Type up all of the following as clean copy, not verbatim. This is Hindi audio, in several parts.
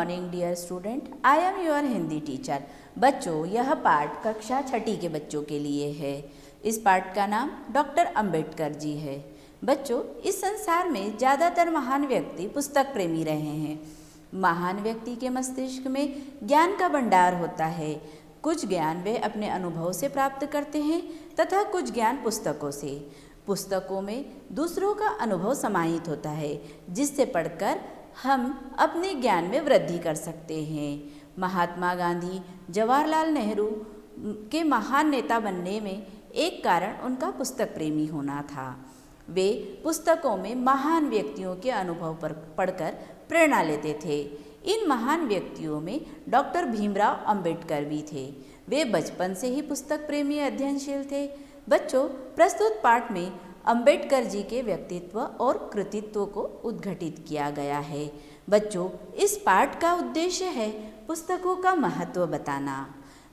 Morning dear student, I am your Hindi teacher. बच्चों, यह पाठ कक्षा छठी के बच्चों के लिए है। इस पाठ का नाम डॉक्टर अंबेडकर जी है। बच्चों, इस संसार में ज़्यादातर महान व्यक्ति पुस्तक प्रेमी रहे हैं। महान व्यक्ति के मस्तिष्क में ज्ञान का भंडार होता है। कुछ ज्ञान वे अपने अनुभव से प्राप्त करते हैं तथा कुछ ज्ञान पुस्तकों से। पुस्तकों में दूसरों का अनुभव समाहित होता है, जिससे पढ़कर हम अपने ज्ञान में वृद्धि कर सकते हैं। महात्मा गांधी, जवाहरलाल नेहरू के महान नेता बनने में एक कारण उनका पुस्तक प्रेमी होना था। वे पुस्तकों में महान व्यक्तियों के अनुभव पर पढ़कर प्रेरणा लेते थे। इन महान व्यक्तियों में डॉक्टर भीमराव अंबेडकर भी थे। वे बचपन से ही पुस्तक प्रेमी अध्ययनशील थे। बच्चों, प्रस्तुत पाठ में अंबेडकर जी के व्यक्तित्व और कृतित्व को उद्घाटित किया गया है। बच्चों, इस पाठ का उद्देश्य है पुस्तकों का महत्व बताना।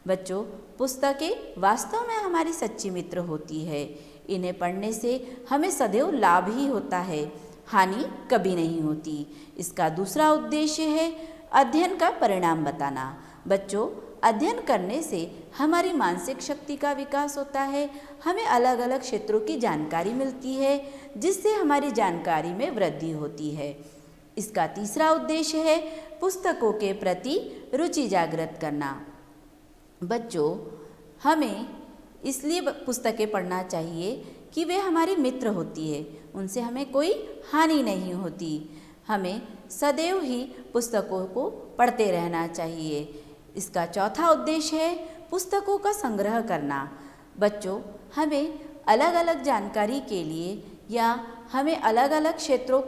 बच्चों, पुस्तकें वास्तव में हमारी सच्ची मित्र होती है। इन्हें पढ़ने से हमें सदैव लाभ ही होता है, हानि कभी नहीं होती। इसका दूसरा उद्देश्य है अध्ययन का परिणाम बताना। बच्चों, अध्ययन करने से हमारी मानसिक शक्ति का विकास होता है। हमें अलग अलग क्षेत्रों की जानकारी मिलती है, जिससे हमारी जानकारी में वृद्धि होती है। इसका तीसरा उद्देश्य है पुस्तकों के प्रति रुचि जागृत करना। बच्चों, हमें इसलिए पुस्तकें पढ़ना चाहिए कि वे हमारी मित्र होती है, उनसे हमें कोई हानि नहीं होती। हमें सदैव ही पुस्तकों को पढ़ते रहना चाहिए। इसका चौथा उद्देश्य है पुस्तकों का संग्रह करना। बच्चों, हमें अलग अलग जानकारी के लिए या हमें अलग अलग क्षेत्रों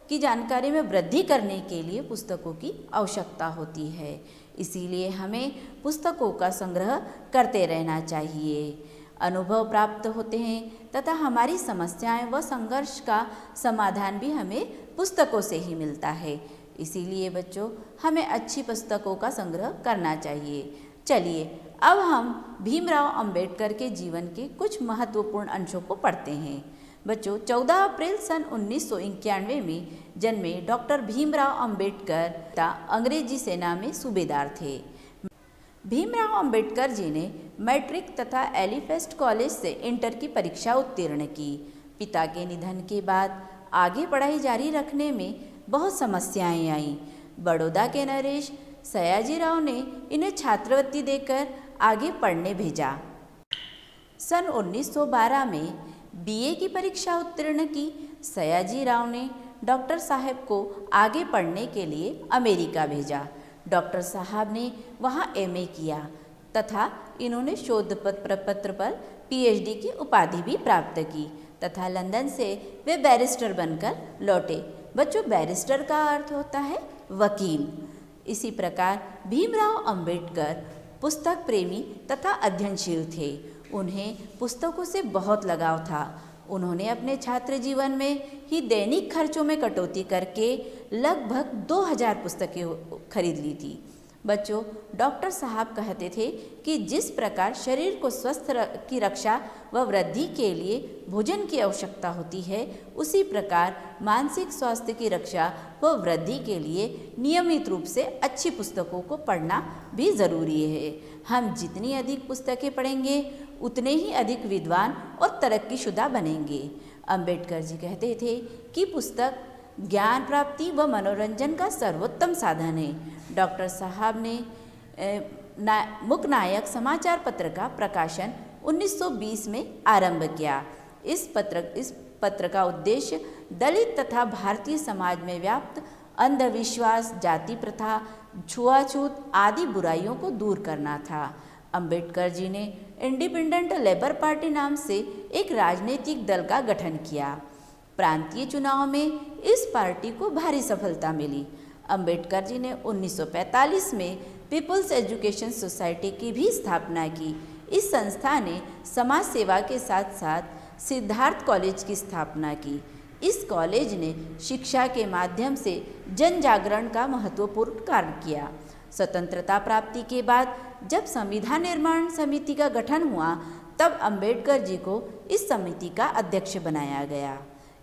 की जानकारी में वृद्धि करने के लिए पुस्तकों की आवश्यकता होती है। इसीलिए हमें पुस्तकों का संग्रह करते रहना चाहिए। अनुभव प्राप्त होते हैं तथा हमारी समस्याएं व संघर्ष का समाधान भी हमें पुस्तकों से ही मिलता है। इसीलिए बच्चों, हमें अच्छी पुस्तकों का संग्रह करना चाहिए। चलिए, अब हम भीमराव अंबेडकर के जीवन के कुछ महत्वपूर्ण अंशों को पढ़ते हैं। बच्चों, 14 अप्रैल सन 1991 में जन्मे डॉक्टर भीमराव अंबेडकर अंग्रेजी सेना में सूबेदार थे। भीमराव अंबेडकर जी ने मैट्रिक तथा एलिफेस्ट कॉलेज से इंटर की परीक्षा उत्तीर्ण की। पिता के निधन के बाद आगे पढ़ाई जारी रखने में बहुत समस्याएं आईं। बड़ौदा के नरेश सयाजीराव ने इन्हें छात्रवृत्ति देकर आगे पढ़ने भेजा। सन 1912 में बीए की परीक्षा उत्तीर्ण की सयाजीराव ने डॉक्टर साहब को आगे पढ़ने के लिए अमेरिका भेजा। डॉक्टर साहब ने वहाँ एमए किया तथा इन्होंने शोध पत्र पर पीएचडी की उपाधि भी प्राप्त की तथा लंदन से वे बैरिस्टर बनकर लौटे। बच्चों, बैरिस्टर का अर्थ होता है वकील। इसी प्रकार भीमराव अंबेडकर पुस्तक प्रेमी तथा अध्ययनशील थे। उन्हें पुस्तकों से बहुत लगाव था। उन्होंने अपने छात्र जीवन में ही दैनिक खर्चों में कटौती करके लगभग 2000 पुस्तकें खरीद ली थी। बच्चों, डॉक्टर साहब कहते थे कि जिस प्रकार शरीर को स्वस्थ की रक्षा व वृद्धि के लिए भोजन की आवश्यकता होती है, उसी प्रकार मानसिक स्वास्थ्य की रक्षा व वृद्धि के लिए नियमित रूप से अच्छी पुस्तकों को पढ़ना भी ज़रूरी है। हम जितनी अधिक पुस्तकें पढ़ेंगे, उतने ही अधिक विद्वान और तरक्कीशुदा बनेंगे। अंबेडकर जी कहते थे कि पुस्तक ज्ञान प्राप्ति व मनोरंजन का सर्वोत्तम साधन है। डॉक्टर साहब ने मुकनायक समाचार पत्र का प्रकाशन 1920 में आरंभ किया। इस पत्र का उद्देश्य दलित तथा भारतीय समाज में व्याप्त अंधविश्वास, जाति प्रथा, छुआछूत आदि बुराइयों को दूर करना था। अंबेडकर जी ने इंडिपेंडेंट लेबर पार्टी नाम से एक राजनीतिक दल का गठन किया। प्रांतीय चुनाव में इस पार्टी को भारी सफलता मिली। अंबेडकर जी ने 1945 में पीपल्स एजुकेशन सोसाइटी की भी स्थापना की। इस संस्था ने समाज सेवा के साथ साथ सिद्धार्थ कॉलेज की स्थापना की। इस कॉलेज ने शिक्षा के माध्यम से जन जागरण का महत्वपूर्ण कार्य किया। स्वतंत्रता प्राप्ति के बाद जब संविधान निर्माण समिति का गठन हुआ, तब अंबेडकर जी को इस समिति का अध्यक्ष बनाया गया।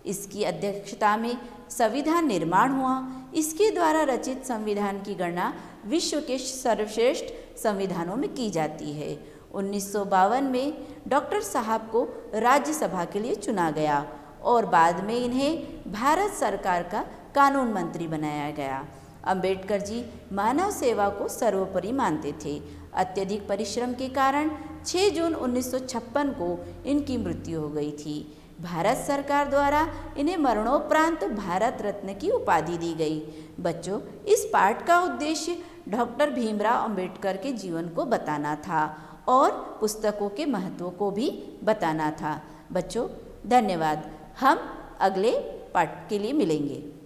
इसकी अध्यक्षता में संविधान निर्माण हुआ। इसके द्वारा रचित संविधान की गणना विश्व के सर्वश्रेष्ठ संविधानों में की जाती है। 1952 में डॉक्टर साहब को राज्यसभा के लिए चुना गया और बाद में इन्हें भारत सरकार का कानून मंत्री बनाया गया। अंबेडकर जी मानव सेवा को सर्वोपरि मानते थे। अत्यधिक परिश्रम के कारण 6 जून 1956 को इनकी मृत्यु हो गई थी। भारत सरकार द्वारा इन्हें मरणोपरांत भारत रत्न की उपाधि दी गई। बच्चों, इस पाठ का उद्देश्य डॉक्टर भीमराव अंबेडकर के जीवन को बताना था और पुस्तकों के महत्व को भी बताना था। बच्चों, धन्यवाद। हम अगले पाठ के लिए मिलेंगे।